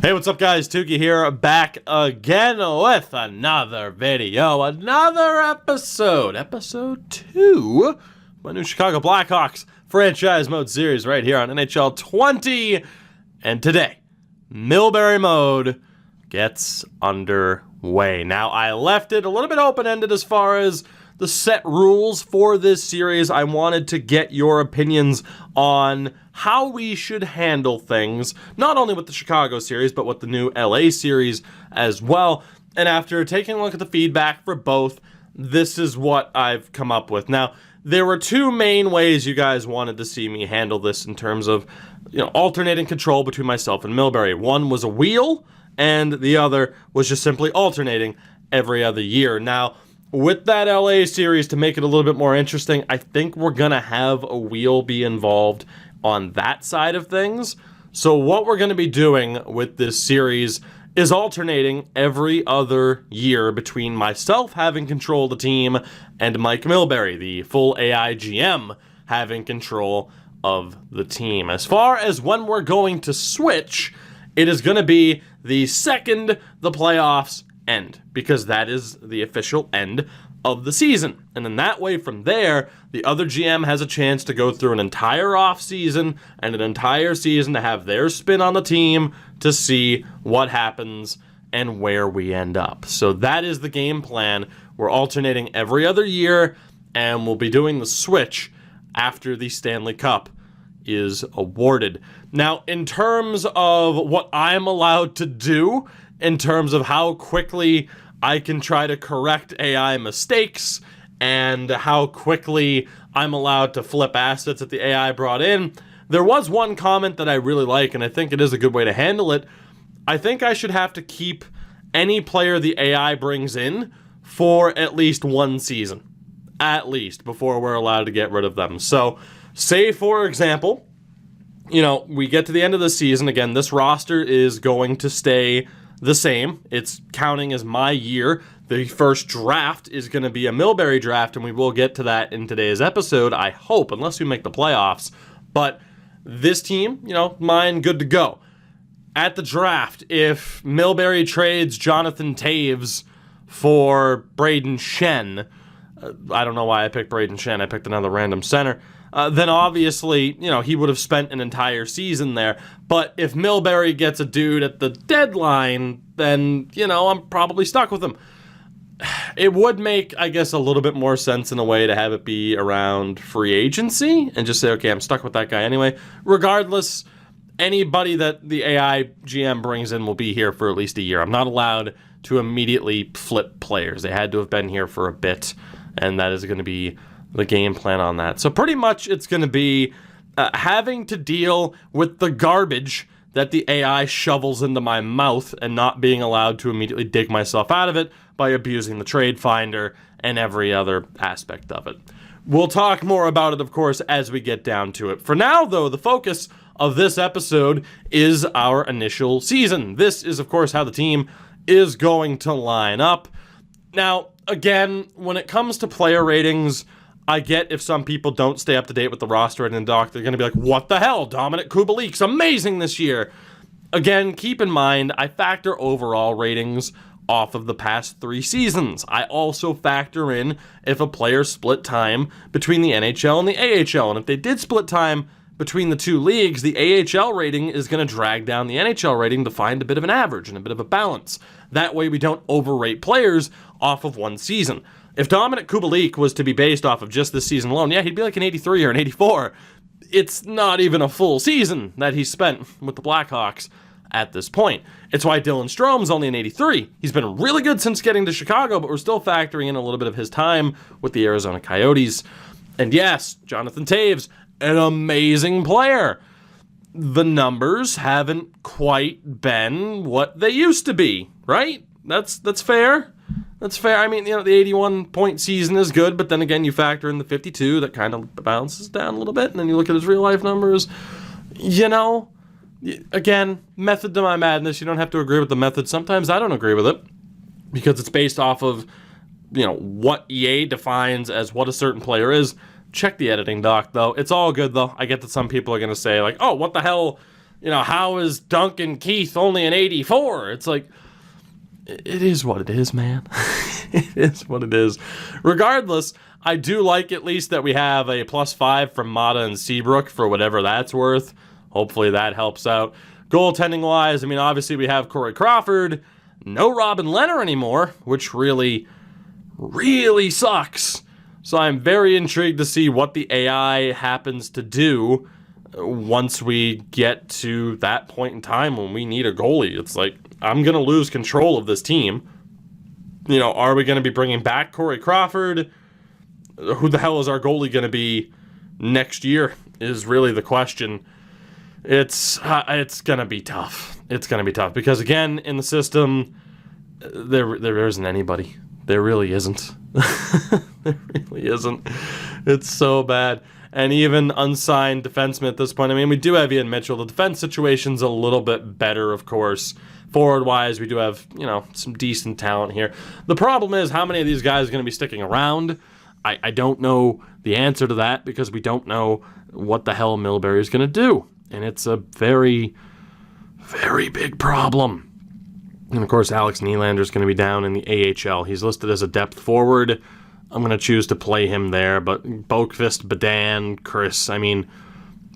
Hey, what's up, guys? Tukey here, back again with another video, another episode 2 of my new Chicago Blackhawks franchise mode series right here on NHL 20. And today, Milbury mode gets underway. Now, I left it a little bit open-ended as far as the set rules for this series. I wanted to get your opinions on how we should handle things, not only with the Chicago series, but with the new LA series as well. And after taking a look at the feedback for both, this is what I've come up with. Now, there were two main ways you guys wanted to see me handle this in terms of, alternating control between myself and Milbury. One was a wheel, and the other was just simply alternating every other year. Now, with that LA series, to make it a little bit more interesting, I think we're going to have a wheel be involved on that side of things. So what we're going to be doing with this series is alternating every other year between myself having control of the team and Mike Milbury, the full AI GM, having control of the team. As far as when we're going to switch, it is going to be the second the playoffs end, because that is the official end of the season. And in that way, from there, the other GM has a chance to go through an entire off season and an entire season to have their spin on the team to see what happens and where we end up. So that is the game plan. We're alternating every other year, and we'll be doing the switch after the Stanley Cup is awarded. Now, in terms of what I'm allowed to do, in terms of how quickly I can try to correct AI mistakes and how quickly I'm allowed to flip assets that the AI brought in, there was one comment that I really like, and I think it is a good way to handle it. I think I should have to keep any player the AI brings in for at least one season, at least, before we're allowed to get rid of them. So, say, for example, we get to the end of the season. Again, this roster is going to stay the same. It's counting as my year. The first draft is going to be a Milbury draft, and we will get to that in today's episode, I hope, unless we make the playoffs. But this team, mine, good to go. At the draft, if Milbury trades Jonathan Toews for Braden Shen, I don't know why I picked Braden Shen, I picked another random center, then obviously, he would have spent an entire season there. But if Milbury gets a dude at the deadline, then, I'm probably stuck with him. It would make, I guess, a little bit more sense in a way to have it be around free agency and just say, okay, I'm stuck with that guy anyway. Regardless, anybody that the AI GM brings in will be here for at least a year. I'm not allowed to immediately flip players. They had to have been here for a bit, and that is going to be the game plan on that. So pretty much it's going to be having to deal with the garbage that the AI shovels into my mouth and not being allowed to immediately dig myself out of it by abusing the trade finder and every other aspect of it. We'll talk more about it, of course, as we get down to it. For now, though, the focus of this episode is our initial season. This is, of course, how the team is going to line up. Now, again, when it comes to player ratings, I get if some people don't stay up to date with the roster and in doc, they're going to be like, what the hell? Dominic Kubalik's amazing this year. Again, keep in mind, I factor overall ratings off of the past 3 seasons. I also factor in if a player split time between the NHL and the AHL. And if they did split time between the two leagues, the AHL rating is going to drag down the NHL rating to find a bit of an average and a bit of a balance. That way we don't overrate players off of one season. If Dominic Kubalik was to be based off of just this season alone, yeah, he'd be like an 83 or an 84. It's not even a full season that he's spent with the Blackhawks at this point. It's why Dylan Strome's only an 83. He's been really good since getting to Chicago, but we're still factoring in a little bit of his time with the Arizona Coyotes. And yes, Jonathan Toews, an amazing player. The numbers haven't quite been what they used to be, right? That's fair. That's fair. I mean, the 81-point season is good, but then again, you factor in the 52, that kind of bounces down a little bit, and then you look at his real-life numbers. Again, method to my madness. You don't have to agree with the method. Sometimes I don't agree with it because it's based off of, what EA defines as what a certain player is. Check the editing doc, though. It's all good, though. I get that some people are going to say, like, oh, what the hell? how is Duncan Keith only an 84? It's like, it is what it is, man. It is what it is. Regardless, I do like at least that we have a +5 from Mata and Seabrook for whatever that's worth. Hopefully that helps out. Goaltending-wise, obviously we have Corey Crawford. No Robin Lehner anymore, which really, really sucks. So I'm very intrigued to see what the AI happens to do once we get to that point in time when we need a goalie. It's like, I'm going to lose control of this team. Are we going to be bringing back Corey Crawford? Who the hell is our goalie going to be next year is really the question. It's going to be tough. It's going to be tough because, again, in the system, there isn't anybody. There really isn't. There really isn't. It's so bad. And even unsigned defensemen at this point. We do have Ian Mitchell. The defense situation's a little bit better, of course. Forward-wise, we do have, some decent talent here. The problem is, how many of these guys are going to be sticking around? I don't know the answer to that because we don't know what the hell Milbury is going to do. And it's a very, very big problem. And, of course, Alex Nylander is going to be down in the AHL. He's listed as a depth forward. I'm going to choose to play him there. But Boqvist, Badan, Chris,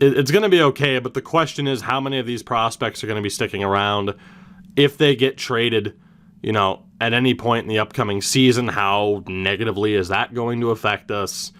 it's going to be okay. But the question is, how many of these prospects are going to be sticking around? If they get traded, at any point in the upcoming season, how negatively is that going to affect us?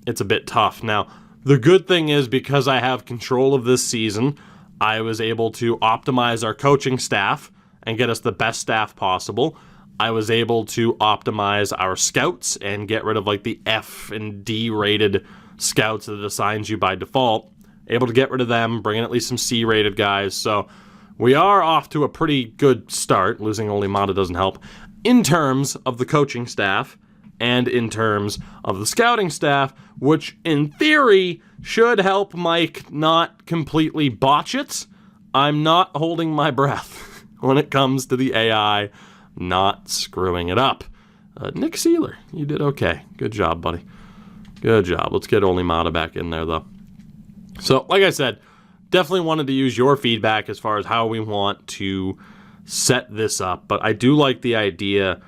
It's a bit tough. Now, the good thing is because I have control of this season, I was able to optimize our coaching staff and get us the best staff possible. I was able to optimize our scouts and get rid of the F and D rated scouts that it assigns you by default. Able to get rid of them, bring in at least some C rated guys. So we are off to a pretty good start. Losing only Mata doesn't help. In terms of the coaching staff and in terms of the scouting staff, which in theory should help Mike not completely botch it, I'm not holding my breath when it comes to the AI not screwing it up. Nick Seeler, you did okay. Good job, buddy. Good job. Let's get only Mata back in there, though. So, like I said, definitely wanted to use your feedback as far as how we want to set this up. But I do like the idea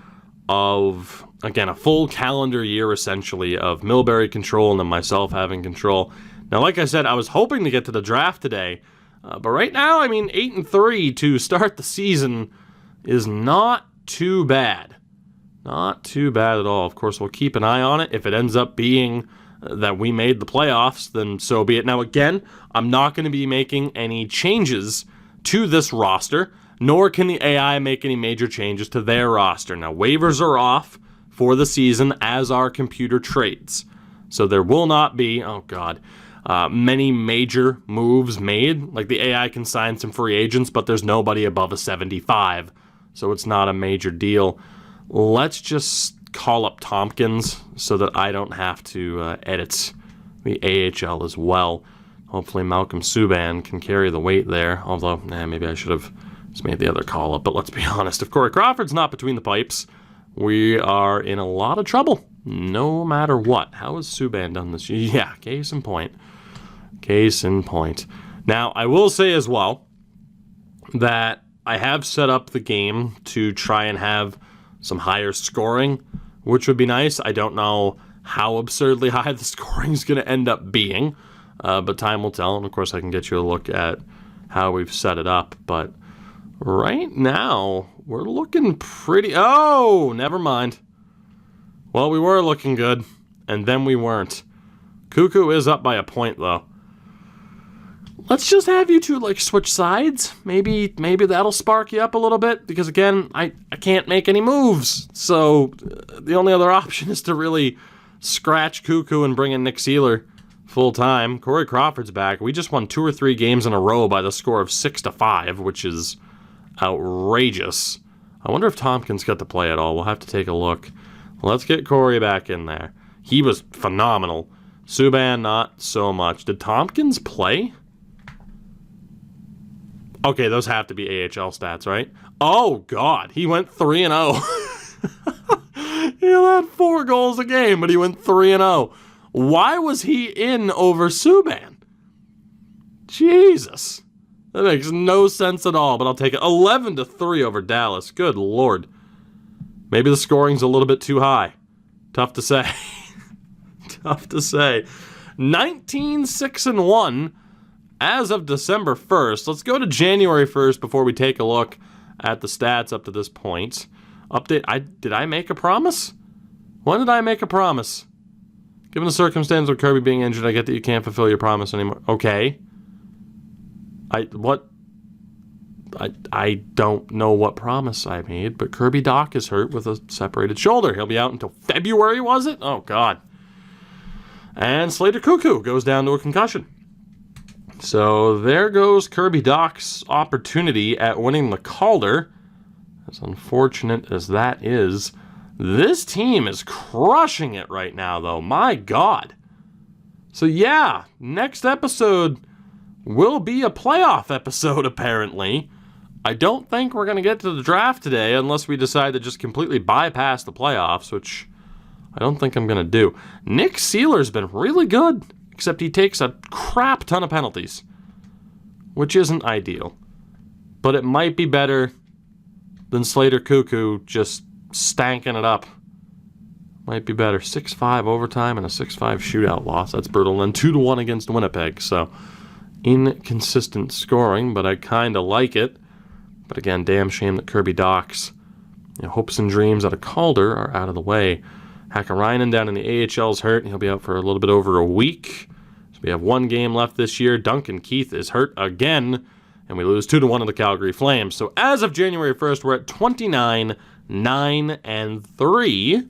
of, again, a full calendar year, essentially, of Milbury control and then myself having control. Now, like I said, I was hoping to get to the draft today. But right now, 8-3 to start the season is not too bad. Not too bad at all. Of course, we'll keep an eye on it. If it ends up being that we made the playoffs, then so be it. Now, again, I'm not going to be making any changes to this roster, nor can the AI make any major changes to their roster. Now, waivers are off for the season, as are computer trades. So there will not be, many major moves made. The AI can sign some free agents, but there's nobody above a 75. So it's not a major deal. Let's just call up Tompkins so that I don't have to edit the AHL as well. Hopefully Malcolm Subban can carry the weight there, although maybe I should have just made the other call up. But let's be honest, if Corey Crawford's not between the pipes, we are in a lot of trouble, no matter what. How has Subban done this? Yeah, case in point. Case in point. Now, I will say as well that I have set up the game to try and have some higher scoring, which would be nice. I don't know how absurdly high the scoring is going to end up being, but time will tell. And, of course, I can get you a look at how we've set it up. But right now, we're looking pretty... Oh, never mind. Well, we were looking good, and then we weren't. Cuckoo is up by a point, though. Let's just have you two, switch sides. Maybe that'll spark you up a little bit, because, again, I can't make any moves. So the only other option is to really scratch Cuckoo and bring in Nick Seeler full-time. Corey Crawford's back. We just won 2 or 3 games in a row by the score of 6-5, which is outrageous. I wonder if Tompkins got to play at all. We'll have to take a look. Let's get Corey back in there. He was phenomenal. Subban, not so much. Did Tompkins play? Okay, those have to be AHL stats, right? Oh, God. He went 3-0. He had 4 goals a game, but he went 3-0. Why was he in over Subban? Jesus. That makes no sense at all, but I'll take it. 11-3 over Dallas. Good Lord. Maybe the scoring's a little bit too high. Tough to say. Tough to say. 19-6-1 as of December 1st. Let's go to January 1st before we take a look at the stats up to this point. Update. Did I make a promise? When did I make a promise? Given the circumstance of Kirby being injured, I get that you can't fulfill your promise anymore. Okay. I don't know what promise I made, but Kirby Dach is hurt with a separated shoulder. He'll be out until February, was it? Oh, God. And Slater Cuckoo goes down to a concussion. So there goes Kirby Dach's opportunity at winning the Calder. As unfortunate as that is, this team is crushing it right now, though. My God. So yeah, next episode will be a playoff episode, apparently. I don't think we're going to get to the draft today unless we decide to just completely bypass the playoffs, which I don't think I'm going to do. Nick Seeler's been really good, except he takes a crap ton of penalties, which isn't ideal. But it might be better than Slater Cuckoo just stanking it up. Might be better. 6-5 overtime and a 6-5 shootout loss. That's brutal. And 2-1 against Winnipeg, so inconsistent scoring, but I kind of like it. But again, damn shame that Kirby Dach's hopes and dreams out of Calder are out of the way. Hakkarainen down in the AHL is hurt. He'll be out for a little bit over a week. So we have one game left this year. Duncan Keith is hurt again, and we lose 2-1 to the Calgary Flames. So as of January 1st, we're at 29-9-3.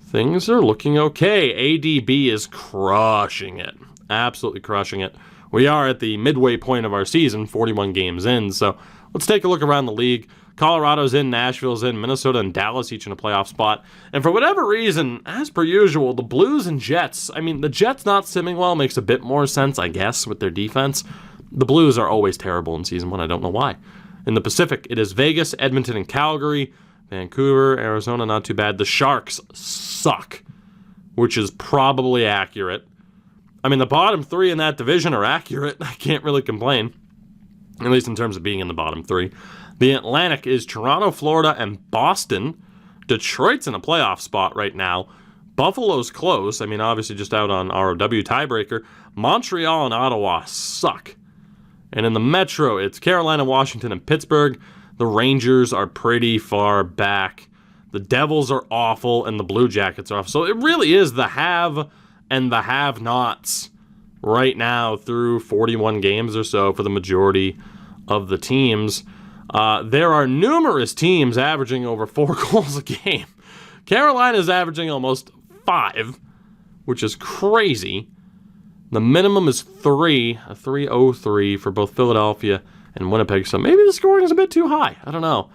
Things are looking okay. ADB is crushing it. Absolutely crushing it. We are at the midway point of our season, 41 games in, so let's take a look around the league. Colorado's in, Nashville's in, Minnesota and Dallas each in a playoff spot. And for whatever reason, as per usual, the Blues and Jets, the Jets not simming well makes a bit more sense, I guess, with their defense. The Blues are always terrible in Season 1. I don't know why. In the Pacific, it is Vegas, Edmonton, and Calgary. Vancouver, Arizona, not too bad. The Sharks suck, which is probably accurate. The bottom three in that division are accurate. I can't really complain, at least in terms of being in the bottom three. The Atlantic is Toronto, Florida, and Boston. Detroit's in a playoff spot right now. Buffalo's close. Obviously just out on ROW tiebreaker. Montreal and Ottawa suck. And in the Metro, it's Carolina, Washington, and Pittsburgh. The Rangers are pretty far back. The Devils are awful, and the Blue Jackets are awful. So it really is the have and the have-nots right now through 41 games or so for the majority of the teams. There are numerous teams averaging over 4 goals a game. Carolina is averaging almost 5, which is crazy. The minimum is 3, a 3.03 for both Philadelphia and Winnipeg, so maybe the scoring is a bit too high. I don't know.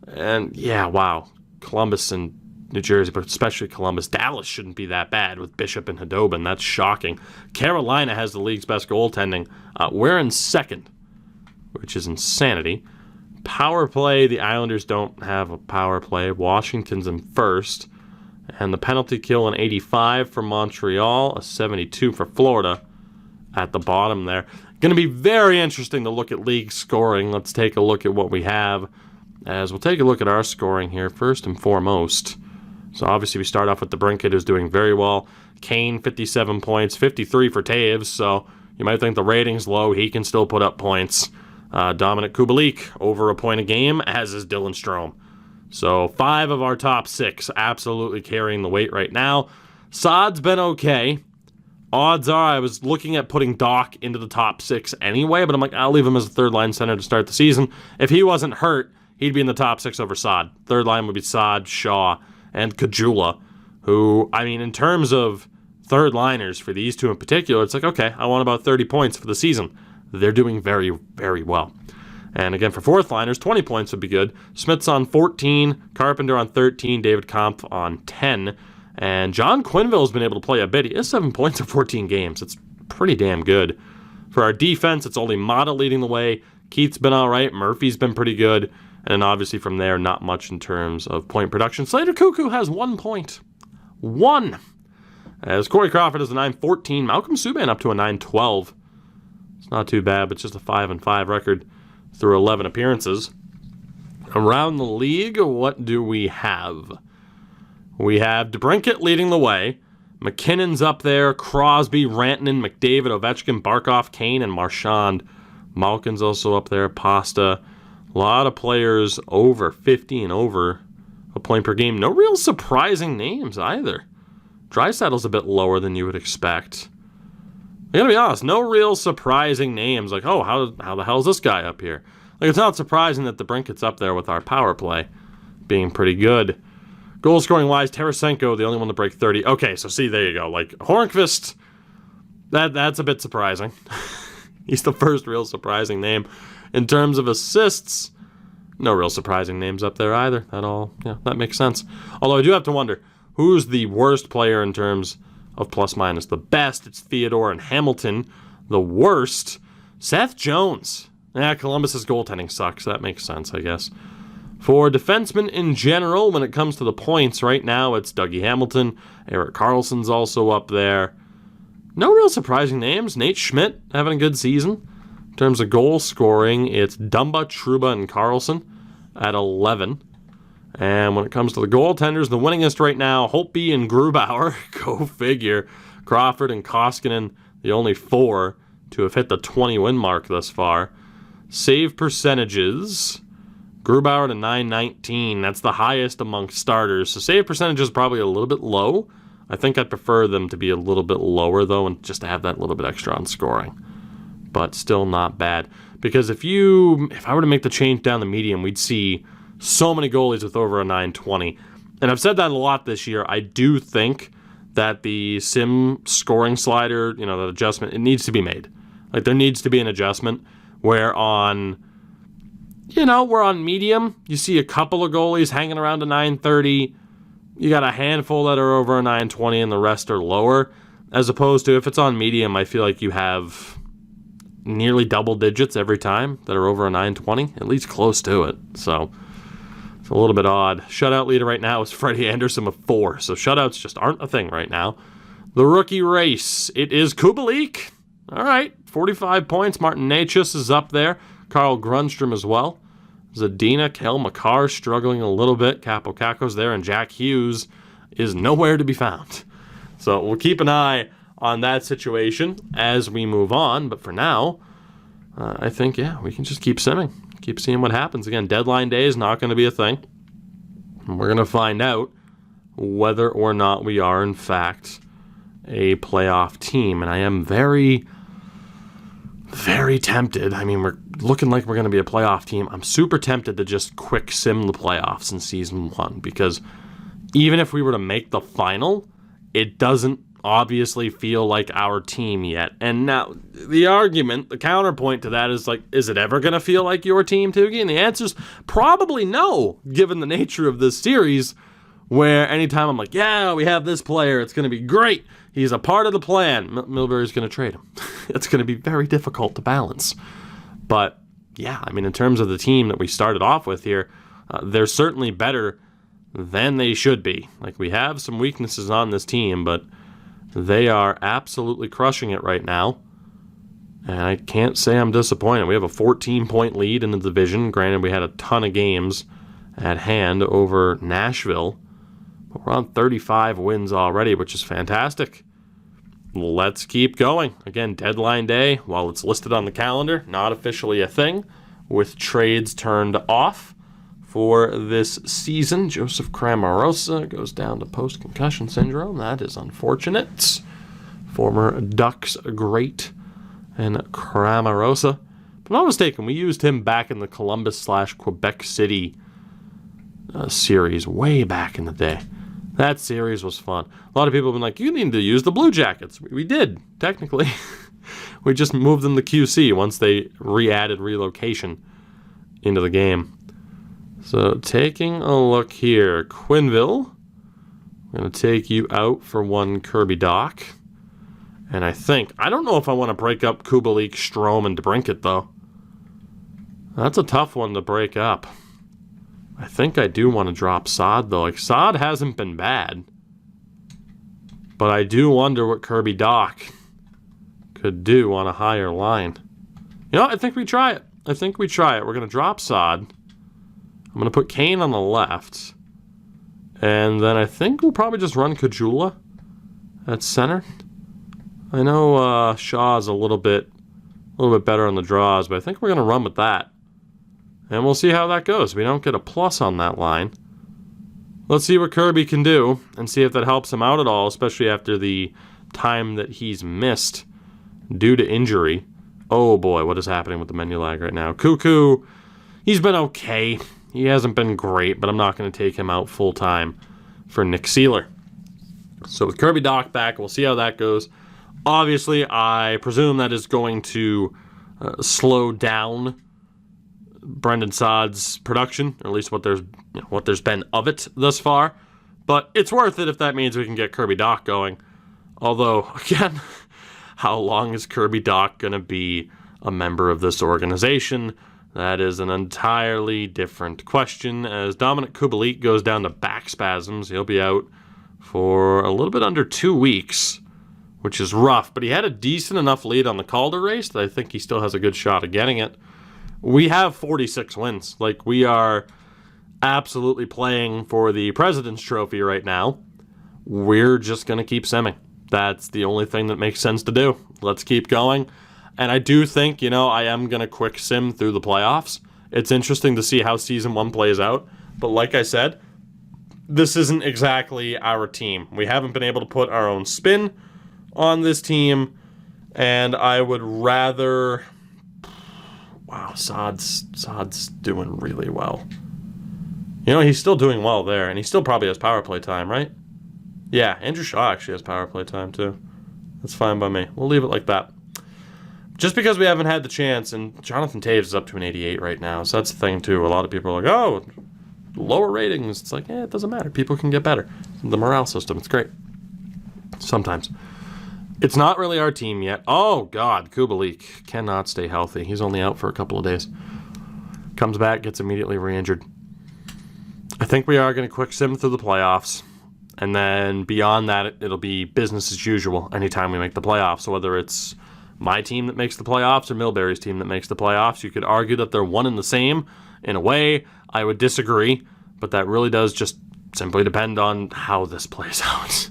And yeah, wow. Columbus and New Jersey, but especially Columbus. Dallas shouldn't be that bad with Bishop and Khudobin. That's shocking. Carolina has the league's best goaltending. We're in second, which is insanity. Power play, the Islanders don't have a power play. Washington's in first. And the penalty kill, an 85 for Montreal, a 72 for Florida at the bottom there. Going to be very interesting to look at league scoring. Let's take a look at what we have, as we'll take a look at our scoring here first and foremost. So obviously we start off with the Brinket, who's doing very well. Kane, 57 points, 53 for Taves, so you might think the rating's low. He can still put up points. Dominic Kubalik, over a point a game, as is Dylan Strome. So 5 of our top 6 absolutely carrying the weight right now. Saad's been okay. Odds are I was looking at putting Dach into the top 6 anyway, but I'm like, I'll leave him as a third-line center to start the season. If he wasn't hurt, he'd be in the top 6 over Saad. Third line would be Saad, Shaw, and Kajula, who, in terms of third-liners for these two in particular, it's like, okay, I want about 30 points for the season. They're doing very, very well. And again, for fourth-liners, 20 points would be good. Smith's on 14, Carpenter on 13, David Kampf on 10, and John Quenneville's been able to play a bit. He has 7 points in 14 games. It's pretty damn good. For our defense, it's only Mata leading the way. Keith's been all right. Murphy's been pretty good. And then obviously from there, not much in terms of point production. Slater Cuckoo has 1 point. 1. As Corey Crawford is a 9.14. Malcolm Subban up to a 9.12. It's not too bad, but just a 5-5 record through 11 appearances. Around the league, what do we have? We have DeBrincat leading the way. McKinnon's up there. Crosby, Rantanen, McDavid, Ovechkin, Barkov, Kane, and Marchand. Malkin's also up there. Pasta. A lot of players over 50 and over a point per game. No real surprising names either. Draisaitl's a bit lower than you would expect. I gotta be honest, no real surprising names. Like, oh, how the hell is this guy up here? Like, it's not surprising that DeBrincat's up there with our power play being pretty good. Goal scoring wise, Tarasenko, the only one to break 30. Okay, so see, there you go. Like, Hornqvist, that's a bit surprising. He's the first real surprising name. In terms of assists, no real surprising names up there either. That makes sense. Although I do have to wonder, who's the worst player in terms of plus-minus? The best, it's Theodore and Hamilton. The worst, Seth Jones. Columbus's goaltending sucks. That makes sense, I guess. For defensemen in general, when it comes to the points, right now it's Dougie Hamilton. Erik Karlsson's also up there. No real surprising names. Nate Schmidt having a good season. In terms of goal scoring, it's Dumba, Trouba, and Karlsson at 11. And when it comes to the goaltenders, the winningest right now, Holtby and Grubauer. Go figure. Crawford and Koskinen, the only 4 to have hit the 20-win mark thus far. Save percentages, Grubauer to 919. That's the highest amongst starters. So save percentage is probably a little bit low. I think I'd prefer them to be a little bit lower, though, and just to have that little bit extra on scoring. But still not bad. Because if I were to make the change down the medium, we'd see so many goalies with over a 920. And I've said that a lot this year. I do think that the sim scoring slider, that adjustment, it needs to be made. Like, there needs to be an adjustment where we're on medium. You see a couple of goalies hanging around a 930. You got a handful that are over a 920 and the rest are lower. As opposed to if it's on medium, I feel like you have nearly double digits every time that are over a 920, at least close to it. So it's a little bit odd. Shutout leader right now is Freddie Anderson with 4. So shutouts just aren't a thing right now. The rookie race, it is Kubalik. All right, 45 points. Martin Necas is up there. Carl Grundstrom as well. Zadina, Kel Makar struggling a little bit. Capo Caco's there, and Jack Hughes is nowhere to be found. So we'll keep an eye on that situation as we move on. But for now, I think, we can just keep simming. Keep seeing what happens. Again, deadline day is not going to be a thing. And we're going to find out whether or not we are, in fact, a playoff team. And I am very, very tempted. I mean, we're looking like we're going to be a playoff team. I'm super tempted to just quick sim the playoffs in Season 1. Because even if we were to make the final, it doesn't obviously feel like our team yet. And now, the counterpoint to that is like, is it ever going to feel like your team, Toogie? And the answer is probably no, given the nature of this series, where anytime I'm like, we have this player, it's going to be great. He's a part of the plan. Milbury's going to trade him. It's going to be very difficult to balance. But, in terms of the team that we started off with here, they're certainly better than they should be. Like, we have some weaknesses on this team, but they are absolutely crushing it right now. And I can't say I'm disappointed. We have a 14-point lead in the division. Granted, we had a ton of games at hand over Nashville. But we're on 35 wins already, which is fantastic. Let's keep going. Again, deadline day, while it's listed on the calendar, not officially a thing, with trades turned off for this season. Joseph Cramarosa goes down to post-concussion syndrome. That is unfortunate. Former Ducks great and Cramarosa. If I'm not mistaken, we used him back in the Columbus/Quebec City series way back in the day. That series was fun. A lot of people have been like, you need to use the Blue Jackets. We did, technically. We just moved them to QC once they re-added relocation into the game. So taking a look here, Quinville, I'm going to take you out for one Kirby Doc. And I don't know if I want to break up Kubalik, Strome, and DeBrincat, though. That's a tough one to break up. I think I do want to drop Saad, though. Like, Saad hasn't been bad. But I do wonder what Kirby Doc could do on a higher line. You know, I think we try it. We're going to drop Saad. I'm going to put Kane on the left. And then I think we'll probably just run Kajula at center. I know Shaw's a little bit better on the draws, but I think we're going to run with that. And we'll see how that goes. We don't get a plus on that line. Let's see what Kirby can do and see if that helps him out at all, especially after the time that he's missed due to injury. Oh boy, what is happening with the menu lag right now? Cuckoo, he's been okay. He hasn't been great, but I'm not going to take him out full time for Nick Seeler. So with Kirby Dach back, we'll see how that goes. Obviously, I presume that is going to slow down Brendan Saad's production, or at least what there's been of it thus far. But it's worth it if that means we can get Kirby Dach going. Although, again, how long is Kirby Dach going to be a member of this organization? That is an entirely different question. As Dominic Kubalik goes down to back spasms, he'll be out for a little bit under 2 weeks, which is rough. But he had a decent enough lead on the Calder race that I think he still has a good shot of getting it. We have 46 wins. Like, we are absolutely playing for the President's Trophy right now. We're just going to keep simming. That's the only thing that makes sense to do. Let's keep going. And I do think, I am going to quick sim through the playoffs. It's interesting to see how Season 1 plays out. But like I said, this isn't exactly our team. We haven't been able to put our own spin on this team. And I would rather... Wow, Saad's doing really well. He's still doing well there. And he still probably has power play time, right? Yeah, Andrew Shaw actually has power play time too. That's fine by me. We'll leave it like that. Just because we haven't had the chance, and Jonathan Taves is up to an 88 right now, so that's the thing too. A lot of people are like, oh, lower ratings. It's like, it doesn't matter. People can get better. The morale system, it's great. Sometimes. It's not really our team yet. Oh, God, Kubalik cannot stay healthy. He's only out for a couple of days. Comes back, gets immediately re-injured. I think we are going to quick sim through the playoffs. And then beyond that, it'll be business as usual anytime we make the playoffs. So whether it's my team that makes the playoffs or Milbury's team that makes the playoffs, you could argue that they're one and the same. In a way, I would disagree. But that really does just simply depend on how this plays out.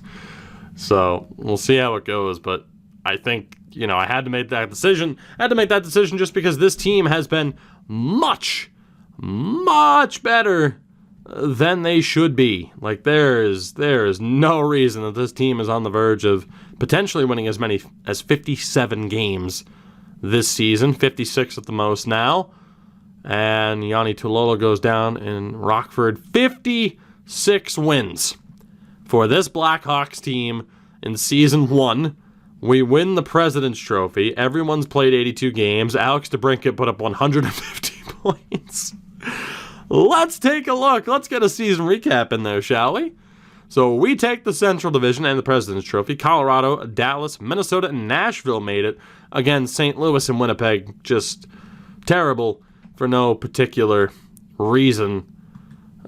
So we'll see how it goes. But I think, I had to make that decision. I had to make that decision just because this team has been much, much better than they should be. Like, there is no reason that this team is on the verge of potentially winning as many as 57 games this season, 56 at the most now. And Yanni Tulolo goes down in Rockford. 56 wins for this Blackhawks team in Season 1. We win the President's Trophy. Everyone's played 82 games. Alex DeBrincat put up 150 points. Let's take a look. Let's get a season recap in there, shall we? So we take the Central Division and the President's Trophy. Colorado, Dallas, Minnesota, and Nashville made it. Again, St. Louis and Winnipeg, just terrible for no particular reason.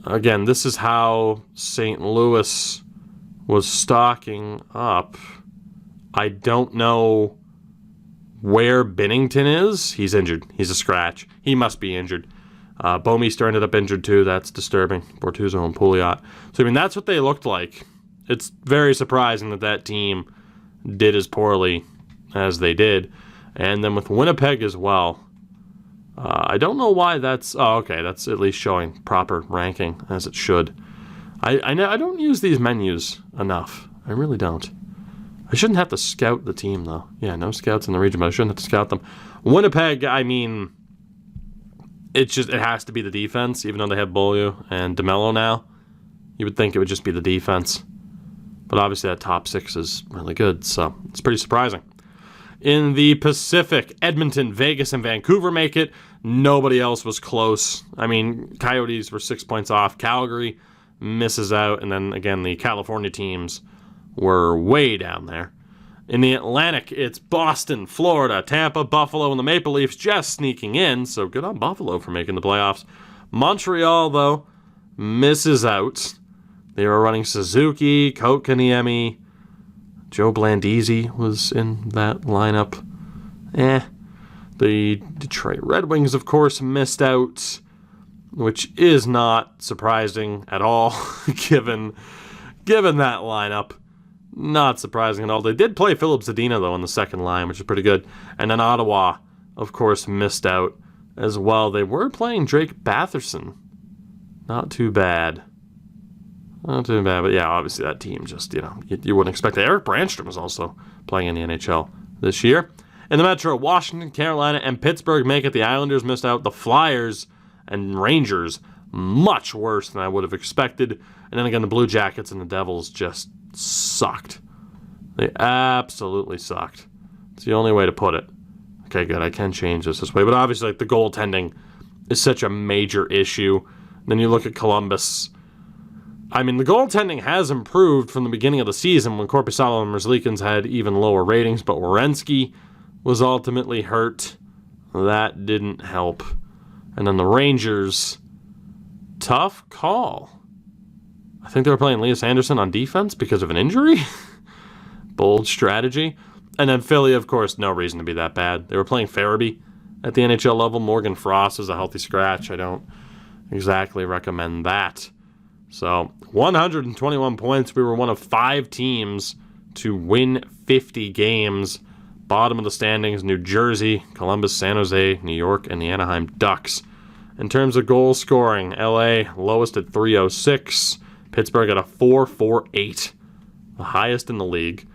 Again, this is how St. Louis was stocking up. I don't know where Binnington is. He's injured. He's a scratch. He must be injured. Bouwmeester ended up injured too. That's disturbing. Bortuzzo and Pouliot. So, that's what they looked like. It's very surprising that team did as poorly as they did. And then with Winnipeg as well. I don't know why that's... Oh, okay. That's at least showing proper ranking as it should. I don't use these menus enough. I really don't. I shouldn't have to scout the team, though. Yeah, no scouts in the region, but I shouldn't have to scout them. Winnipeg, it has to be the defense, even though they have Beaulieu and DeMello now. You would think it would just be the defense. But obviously that top six is really good, so it's pretty surprising. In the Pacific, Edmonton, Vegas, and Vancouver make it. Nobody else was close. Coyotes were 6 points off. Calgary misses out. And then, again, the California teams were way down there. In the Atlantic, it's Boston, Florida, Tampa, Buffalo, and the Maple Leafs just sneaking in. So good on Buffalo for making the playoffs. Montreal, though, misses out. They were running Suzuki, Kotkaniemi. Joe Blandisi was in that lineup. The Detroit Red Wings, of course, missed out, which is not surprising at all, given that lineup. Not surprising at all. They did play Philip Zadina, though, on the second line, which is pretty good. And then Ottawa, of course, missed out as well. They were playing Drake Batherson. Not too bad. Not too bad, but yeah, obviously that team just, you wouldn't expect it. Eric Brandstrom is also playing in the NHL this year. In the Metro, Washington, Carolina, and Pittsburgh make it. The Islanders missed out. The Flyers and Rangers, much worse than I would have expected. And then again, the Blue Jackets and the Devils just sucked. They absolutely sucked. It's the only way to put it. Okay, good. I can change this way. But obviously, the goaltending is such a major issue. Then you look at Columbus. I mean, the goaltending has improved from the beginning of the season when Korpisalo and Merzlikins had even lower ratings, but Werenski was ultimately hurt. That didn't help. And then the Rangers, tough call. I think they were playing Elias Anderson on defense because of an injury. Bold strategy. And then Philly, of course, no reason to be that bad. They were playing Farabee at the NHL level. Morgan Frost is a healthy scratch. I don't exactly recommend that. So, 121 points. We were one of 5 teams to win 50 games. Bottom of the standings, New Jersey, Columbus, San Jose, New York, and the Anaheim Ducks. In terms of goal scoring, LA lowest at 306. Pittsburgh at a 448, the highest in the league.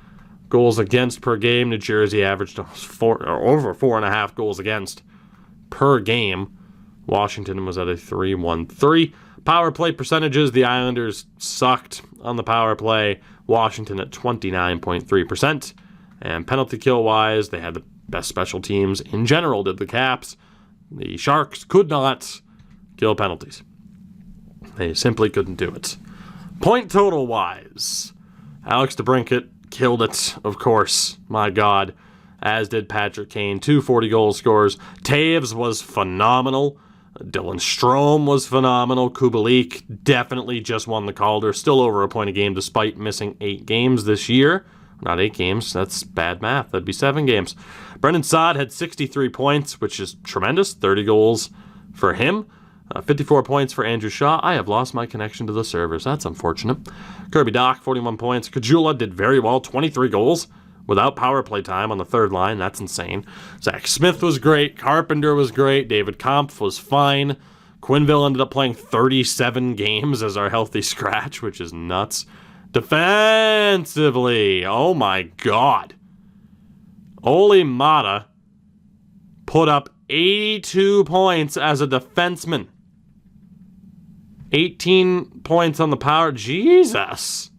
Goals against per game, New Jersey averaged over 4.5 goals against per game. Washington was at a 313. Power play percentages, the Islanders sucked on the power play. Washington at 29.3%. And penalty kill-wise, they had the best special teams in general, did the Caps. The Sharks could not kill penalties. They simply couldn't do it. Point total-wise, Alex DeBrincat killed it, of course. My God. As did Patrick Kane. 2 40-goal scores. Taves was phenomenal. Dylan Strome was phenomenal. Kubalik definitely just won the Calder. Still over a point a game despite missing 8 games this year. Not 8 games. That's bad math. That'd be 7 games. Brendan Saad had 63 points, which is tremendous. 30 goals for him. 54 points for Andrew Shaw. I have lost my connection to the servers. That's unfortunate. Kirby Dach, 41 points. Kajula did very well. 23 goals without power play time on the third line. That's insane. Zach Smith was great. Carpenter was great. David Kampf was fine. Quinville ended up playing 37 games as our healthy scratch, which is nuts. Defensively, oh my God. Ole Mata put up 82 points as a defenseman. 18 points on the power. Jesus.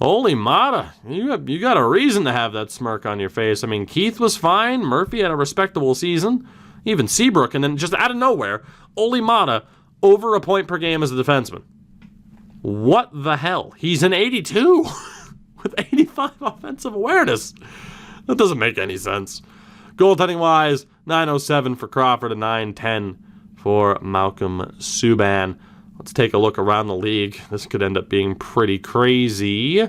Holy Mata. You got a reason to have that smirk on your face. I mean, Keith was fine. Murphy had a respectable season. Even Seabrook. And then just out of nowhere, Ole Mata over a point per game as a defenseman. What the hell? He's an 82 with 85 offensive awareness. That doesn't make any sense. Goaltending-wise, 907 for Crawford and 910 for Malcolm Subban. Let's take a look around the league. This could end up being pretty crazy.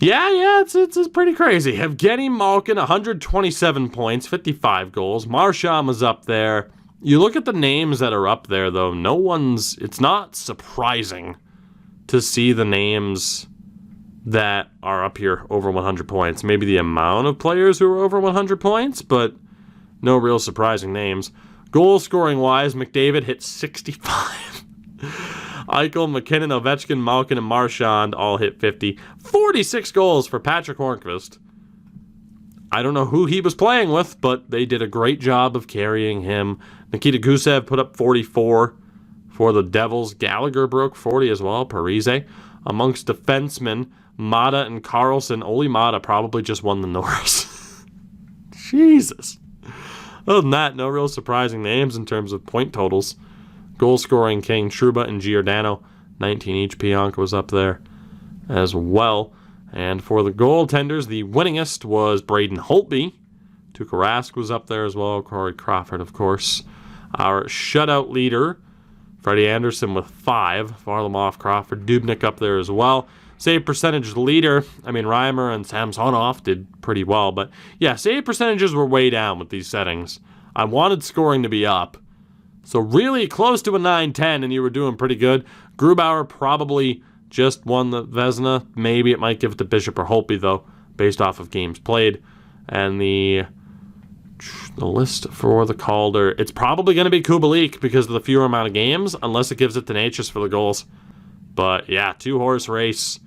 Yeah, it's pretty crazy. Evgeny Malkin, 127 points, 55 goals. Marchand was up there. You look at the names that are up there, though. It's not surprising to see the names that are up here over 100 points. Maybe the amount of players who are over 100 points, but no real surprising names. Goal scoring wise, McDavid hit 65. Eichel, McKinnon, Ovechkin, Malkin, and Marchand all hit 50. 46 goals for Patrick Hornqvist. I don't know who he was playing with, but they did a great job of carrying him. Nikita Gusev put up 44 for the Devils. Gallagher broke 40 as well. Parise. Amongst defensemen, Mata and Carlson. Ole Mata probably just won the Norris. Jesus. Other than that, no real surprising names in terms of point totals. Goal scoring king, Trouba and Giordano. 19 each. Pionk was up there as well. And for the goaltenders, the winningest was Braden Holtby. Tuukka Rask was up there as well. Corey Crawford, of course. Our shutout leader, Freddie Anderson with 5. Varlamov, Crawford, Dubnyk up there as well. save percentage leader, I mean, Reimer and Samsonov did pretty well. But yeah, save percentages were way down with these settings. I wanted scoring to be up. So really close to a 9-10, and you were doing pretty good. Grubauer probably just won the Vezina. Maybe it might give it to Bishop or Holtby, though, based off of games played. And the list for the Calder, it's probably going to be Kubalik because of the fewer amount of games, unless it gives it to Natchez for the goals. But yeah, 2-horse race.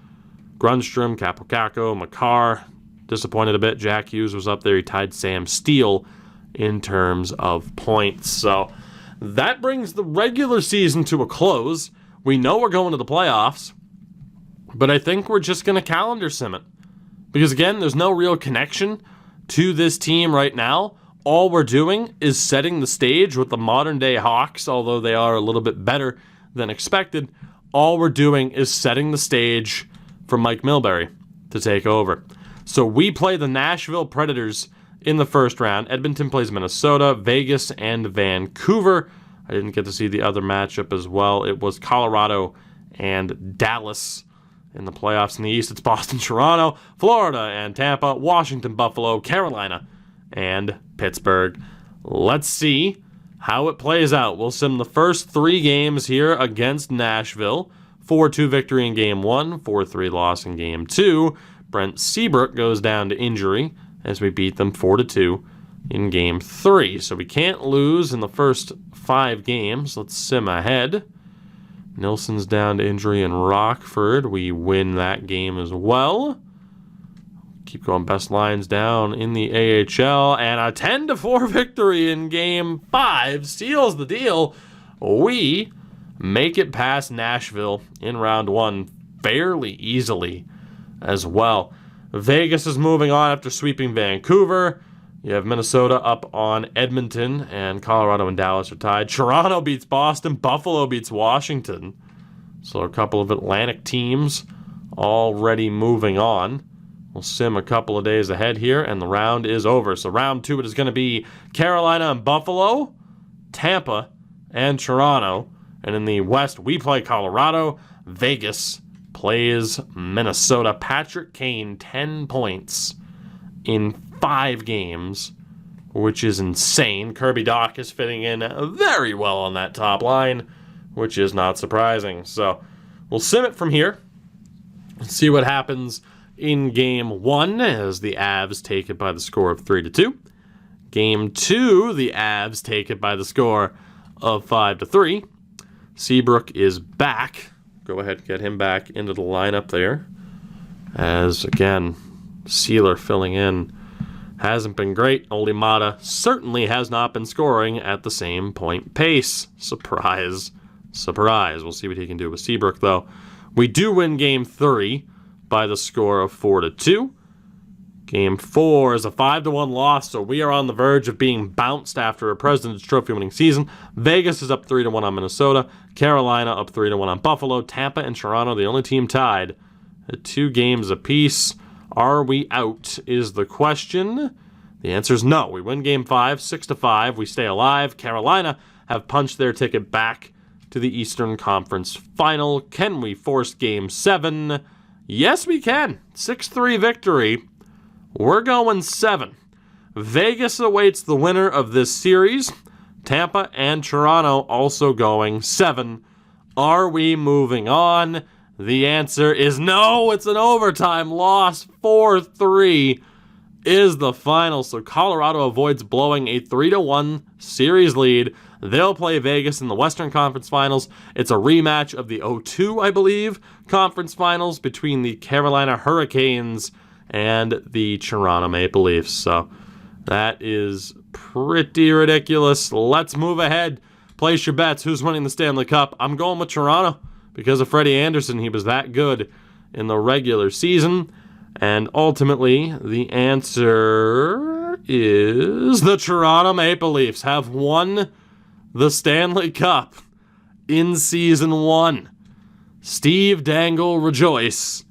Grundstrom, Capocacco, Makar. Disappointed a bit. Jack Hughes was up there. He tied Sam Steele in terms of points. So that brings the regular season to a close. We know we're going to the playoffs, but I think we're just going to calendar sim it. Because again, there's no real connection to this team right now. All we're doing is setting the stage with the modern-day Hawks, although they are a little bit better than expected. All we're doing is setting the stage for Mike Milbury to take over. So we play the Nashville Predators in the first round. Edmonton plays Minnesota, Vegas, and Vancouver. I didn't get to see the other matchup as well. It was Colorado and Dallas. In the playoffs in the East, it's Boston, Toronto, Florida, and Tampa, Washington, Buffalo, Carolina, and Pittsburgh. Let's see how it plays out. We'll sim the first 3 games here against Nashville. 4-2 victory in Game 1, 4-3 loss in Game 2. Brent Seabrook goes down to injury as we beat them 4-2 in Game 3. So we can't lose in the first 5 games. Let's sim ahead. Nilsson's down to injury in Rockford. We win that game as well. Keep going. Best lines down in the AHL. And a 10-4 victory in Game 5 seals the deal. We make it past Nashville in round 1 fairly easily as well. Vegas is moving on after sweeping Vancouver. You have Minnesota up on Edmonton, and Colorado and Dallas are tied. Toronto beats Boston. Buffalo beats Washington. So a couple of Atlantic teams already moving on. We'll sim a couple of days ahead here, and the round is over. So round 2, it is going to be Carolina and Buffalo, Tampa and Toronto. And in the West, we play Colorado. Vegas plays Minnesota. Patrick Kane, 10 points in 5 games, which is insane. Kirby Dach is fitting in very well on that top line, which is not surprising. So we'll sim it from here. See what happens in Game 1 as the Avs take it by the score of 3-2. Game 2, the Avs take it by the score of 5-3. Seabrook is back. Go ahead and get him back into the lineup there. As, again, Sealer filling in hasn't been great. Olimata certainly has not been scoring at the same point pace. Surprise. Surprise. We'll see what he can do with Seabrook, though. We do win Game 3 by the score of 4-2. Game 4 is a 5-1 loss, so we are on the verge of being bounced after a President's Trophy winning season. Vegas is up 3-1 on Minnesota. Carolina up 3-1 on Buffalo. Tampa and Toronto, the only team tied at 2 games apiece. Are we out is the question. The answer is no. We win Game 5, 6-5. We stay alive. Carolina have punched their ticket back to the Eastern Conference Final. Can we force Game 7? Yes, we can. 6-3 victory. We're going 7. Vegas awaits the winner of this series. Tampa and Toronto also going 7. Are we moving on? The answer is no. It's an overtime loss. 4-3 is the final. So Colorado avoids blowing a 3-1 series lead. They'll play Vegas in the Western Conference Finals. It's a rematch of the 2002, I believe, Conference Finals between the Carolina Hurricanes and the Toronto Maple Leafs. So that is pretty ridiculous. Let's move ahead. Place your bets. Who's winning the Stanley Cup? I'm going with Toronto because of Freddie Anderson. He was that good in the regular season. And ultimately, the answer is the Toronto Maple Leafs have won the Stanley Cup in Season 1. Steve Dangle, rejoice.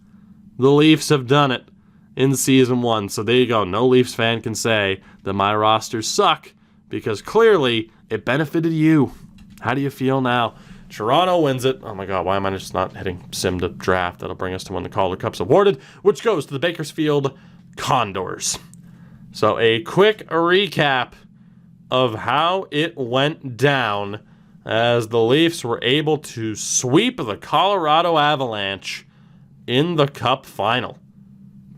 The Leafs have done it in Season 1. So there you go. No Leafs fan can say that my rosters suck because clearly it benefited you. How do you feel now? Toronto wins it. Oh my God, why am I just not hitting sim to draft? That'll bring us to when the Calder Cup's awarded, which goes to the Bakersfield Condors. So a quick recap of how it went down as the Leafs were able to sweep the Colorado Avalanche in the Cup final.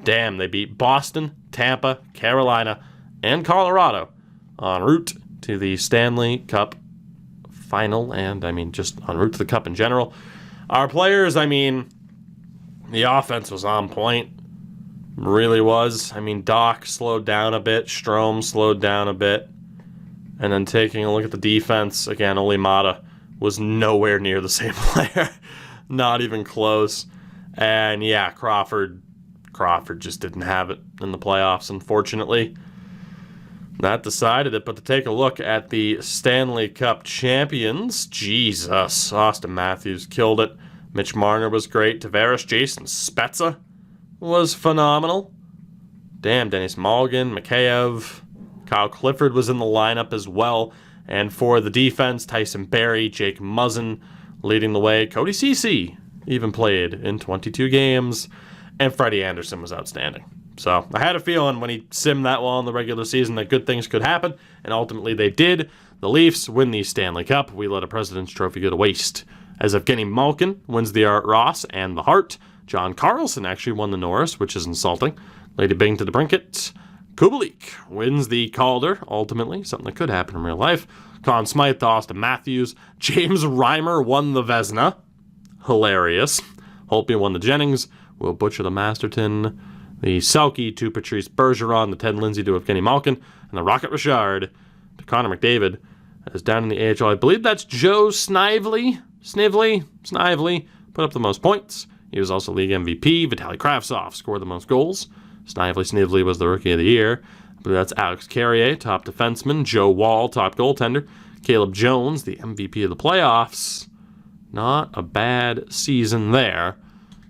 Damn, they beat Boston, Tampa, Carolina, and Colorado en route to the Stanley Cup final, and just en route to the Cup in general. Our players, the offense was on point. Really was. Doc slowed down a bit, Strome slowed down a bit. And then taking a look at the defense, again, Ole Mata was nowhere near the same player. Not even close. And yeah, Crawford just didn't have it in the playoffs, unfortunately. That decided it, but to take a look at the Stanley Cup champions, Jesus, Austin Matthews killed it. Mitch Marner was great. Tavares, Jason Spezza was phenomenal. Damn, Dennis Malgin, Mikheyev, Kyle Clifford was in the lineup as well. And for the defense, Tyson Barrie, Jake Muzzin leading the way. Cody Ceci even played in 22 games. And Freddie Anderson was outstanding. So I had a feeling when he simmed that well in the regular season that good things could happen. And ultimately they did. The Leafs win the Stanley Cup. We let a President's Trophy go to waste. As Evgeny Malkin wins the Art Ross and the Hart. John Carlson actually won the Norris, which is insulting. Lady Bing to the Brinket. Kubalik wins the Calder, ultimately, something that could happen in real life. Conn Smythe to Austin Matthews. James Reimer won the Vezina. Hilarious. Holtby won the Jennings. Will Butcher the Masterton. The Selke to Patrice Bergeron. The Ted Lindsay to Evgeny Malkin. And the Rocket Richard to Connor McDavid. As down in the AHL, I believe that's Joe Snively. Put up the most points. He was also league MVP. Vitaly Kravtsov scored the most goals. Snively was the Rookie of the Year. I believe that's Alex Carrier, top defenseman. Joe Wall, top goaltender. Caleb Jones, the MVP of the playoffs. Not a bad season there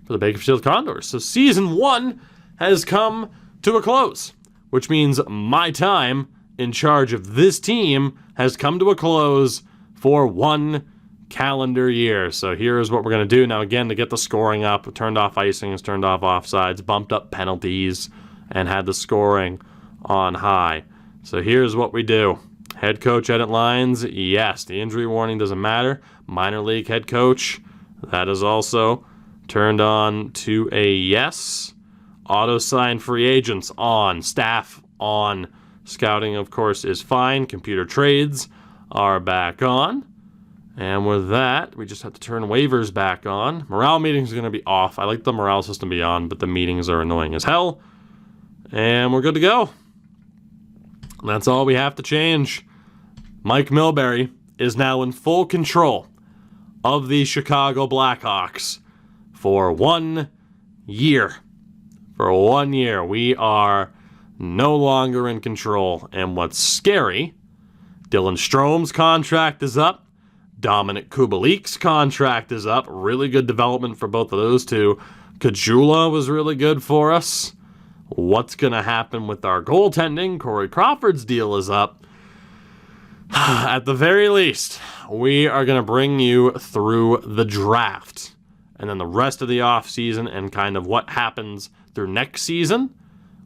for the Bakersfield Condors. So season 1 has come to a close, which means my time in charge of this team has come to a close for 1 calendar year. So here's what we're going to do. Now, again, to get the scoring up, we turned off icings, turned off offsides, bumped up penalties, and had the scoring on high. So here's what we do. Head coach edit lines, yes. The injury warning doesn't matter. Minor league head coach, that is also turned on to a yes. Auto sign free agents on. Staff on. Scouting, of course, is fine. Computer trades are back on. And with that, we just have to turn waivers back on. Morale meetings are going to be off. I like the morale system to be on, but the meetings are annoying as hell. And we're good to go. And that's all we have to change. Mike Milbury is now in full control of the Chicago Blackhawks for 1 year. For 1 year, we are no longer in control. And what's scary, Dylan Strome's contract is up. Dominic Kubalik's contract is up. Really good development for both of those two. Kajula was really good for us. What's going to happen with our goaltending? Corey Crawford's deal is up. At the very least, we are going to bring you through the draft. And then the rest of the offseason and kind of what happens through next season,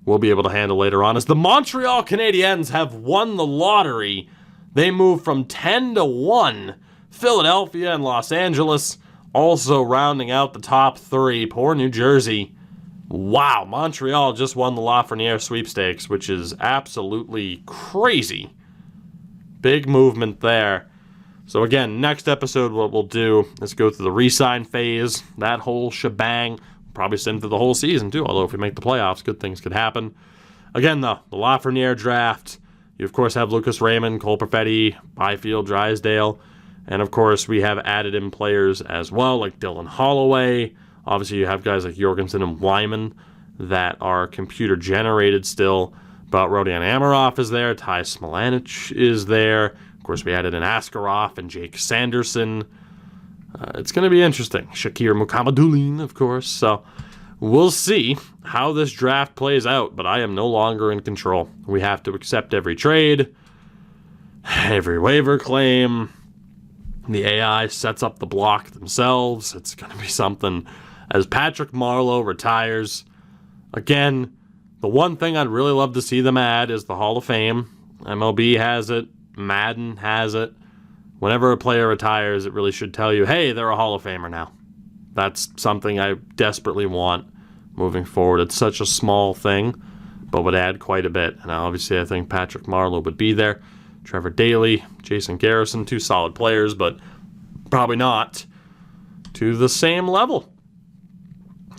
we'll be able to handle later on. As the Montreal Canadiens have won the lottery, they move from 10-1. Philadelphia and Los Angeles also rounding out the top 3. Poor New Jersey. Wow, Montreal just won the Lafreniere sweepstakes, which is absolutely crazy. Big movement there. So again, next episode, what we'll do is go through the re-sign phase, that whole shebang. Probably send through the whole season too, although if we make the playoffs, good things could happen. Again, though, the Lafreniere draft. You, of course, have Lucas Raymond, Cole Perfetti, Byfield, Drysdale. And, of course, we have added in players as well, like Dylan Holloway. Obviously, you have guys like Jorgensen and Wyman that are computer-generated still. But Rodion Amarov is there. Ty Smolanich is there. Of course, we added in Askarov and Jake Sanderson. It's going to be interesting. Shakir Mukhamadullin, of course. So we'll see how this draft plays out. But I am no longer in control. We have to accept every trade, every waiver claim. The AI sets up the block themselves. It's going to be something. As Patrick Marleau retires, again, the one thing I'd really love to see them add is the Hall of Fame. MLB has it. Madden has it. Whenever a player retires, it really should tell you, hey, they're a Hall of Famer now. That's something I desperately want moving forward. It's such a small thing, but would add quite a bit. And obviously, I think Patrick Marleau would be there. Trevor Daley, Jason Garrison, two solid players, but probably not to the same level.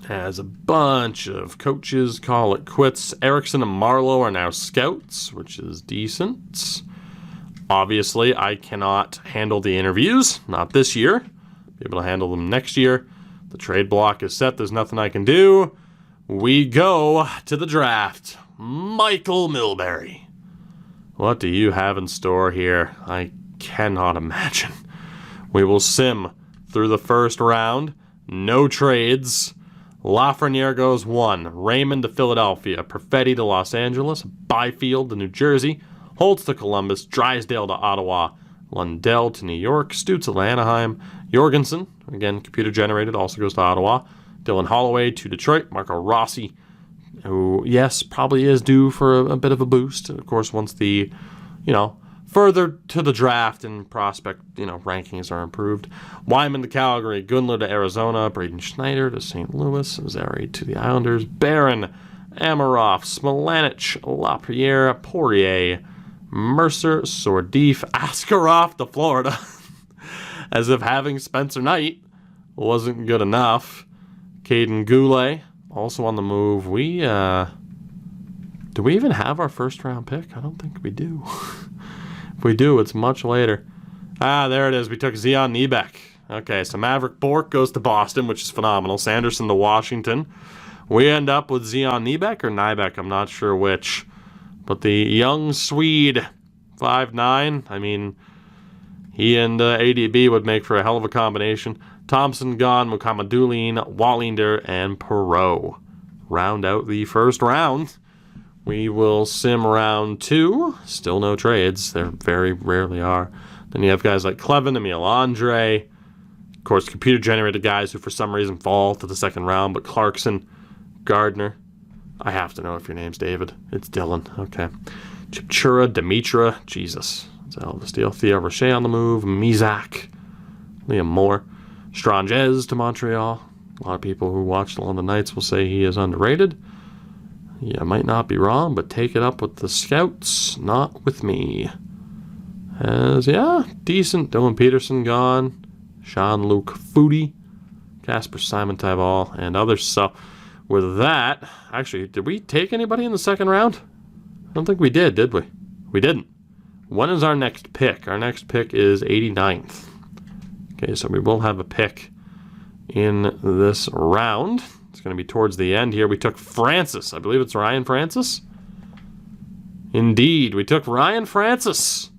As a bunch of coaches call it quits. Erickson and Marleau are now scouts, which is decent. Obviously, I cannot handle the interviews. Not this year. Be able to handle them next year. The trade block is set. There's nothing I can do. We go to the draft. Michael Milbury. What do you have in store here? I cannot imagine. We will sim through the first round. No trades. Lafreniere goes 1. Raymond to Philadelphia. Perfetti to Los Angeles. Byfield to New Jersey. Holtz to Columbus. Drysdale to Ottawa. Lundell to New York. Stutz to Anaheim. Jorgensen, again, computer generated, also goes to Ottawa. Dylan Holloway to Detroit. Marco Rossi, who, yes, probably is due for a bit of a boost. Of course, once the, further to the draft and prospect, rankings are improved. Wyman to Calgary. Gunler to Arizona. Braden Schneider to St. Louis. Zary to the Islanders. Barron, Amarov, Smilanic, Lapierre, Poirier, Mercer, Sordif, Askarov to Florida. As if having Spencer Knight wasn't good enough. Caden Goulet, also on the move. Do we even have our first round pick? I don't think we do. If we do, it's much later. There it is. We took Zion Niebeck. Okay, so Maverick Bourque goes to Boston, which is phenomenal. Sanderson to Washington. We end up with Zion Niebeck or Nybeck. I'm not sure which. But the young Swede, 5'9". He and ADB would make for a hell of a combination. Thompson gone, Mukamadulin, Wallinder, and Perreault round out the first round. We will sim round 2. Still no trades. There very rarely are. Then you have guys like Clevin, Emile Andre. Of course, computer-generated guys who for some reason fall to the second round. But Clarkson, Gardner. I have to know if your name's David. It's Dylan. Okay. Chipchura, Dimitra. Jesus. It's a hell of a steal. Theo Rocher on the move. Mizak. Liam Moore. Stranges to Montreal. A lot of people who watch the London Knights will say he is underrated. Yeah, might not be wrong, but take it up with the scouts, not with me. Decent. Dylan Peterson gone. Jean-Luc Foudy. Casper Simon Tyball, and others. So, with that, actually, did we take anybody in the second round? I don't think we did we? We didn't. When is our next pick? Our next pick is 89th. Okay, so we will have a pick in this round. It's going to be towards the end here. We took Francis. I believe it's Ryan Francis. Indeed, we took Ryan Francis.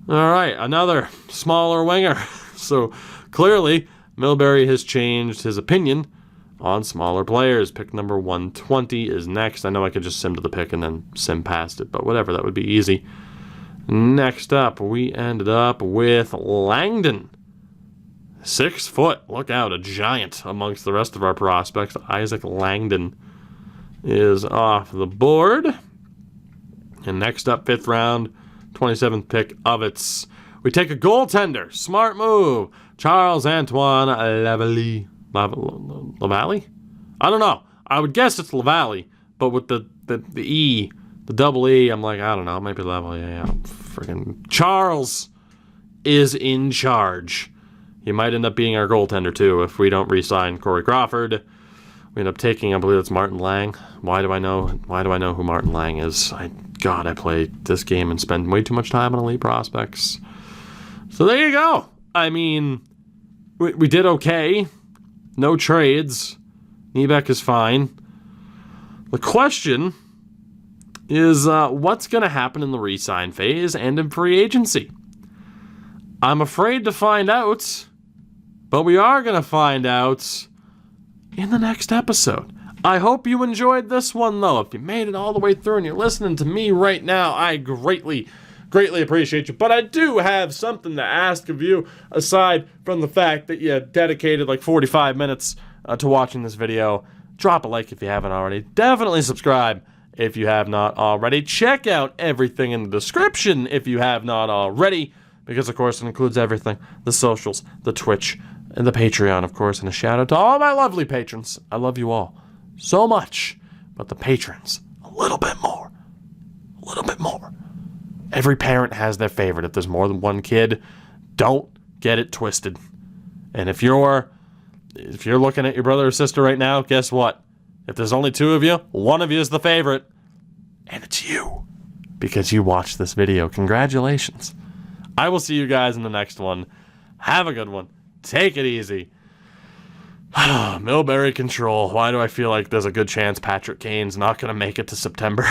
All right, another smaller winger. So clearly, Milbury has changed his opinion on smaller players. Pick number 120 is next. I know I could just sim to the pick and then sim past it, but whatever, that would be easy. Next up, we ended up with Langdon. 6 foot. Look out, a giant amongst the rest of our prospects. Isaac Langdon is off the board. And next up, 5th round, 27th pick of its. We take a goaltender. Smart move. Charles-Antoine Lavallee. Lavallee? I don't know. I would guess it's Lavallee, but with the E, the double E, I'm like, I don't know. It might be Lavallee. Yeah, freaking Charles is in charge. He might end up being our goaltender, too, if we don't re-sign Corey Crawford. We end up taking, I believe it's Martin Lang. Why do I know who Martin Lang is? I play this game and spend way too much time on elite prospects. So there you go. We did okay. No trades. Niebeck is fine. The question is what's going to happen in the re-sign phase and in free agency? I'm afraid to find out, but we are going to find out in the next episode. I hope you enjoyed this one, though. If you made it all the way through and you're listening to me right now, I greatly greatly appreciate you. But I do have something to ask of you, aside from the fact that you dedicated like 45 minutes to watching this video. Drop a like if you haven't already. Definitely subscribe if you have not already. Check out everything in the description if you have not already, because, of course, it includes everything. The socials, the Twitch, and the Patreon, of course. And a shout-out to all my lovely patrons. I love you all so much. But the patrons, a little bit more. A little bit more. Every parent has their favorite. If there's more than one kid, don't get it twisted. And if you're looking at your brother or sister right now, guess what? If there's only two of you, one of you is the favorite. And it's you. Because you watched this video. Congratulations. I will see you guys in the next one. Have a good one. Take it easy. Milbury control. Why do I feel like there's a good chance Patrick Kane's not going to make it to September?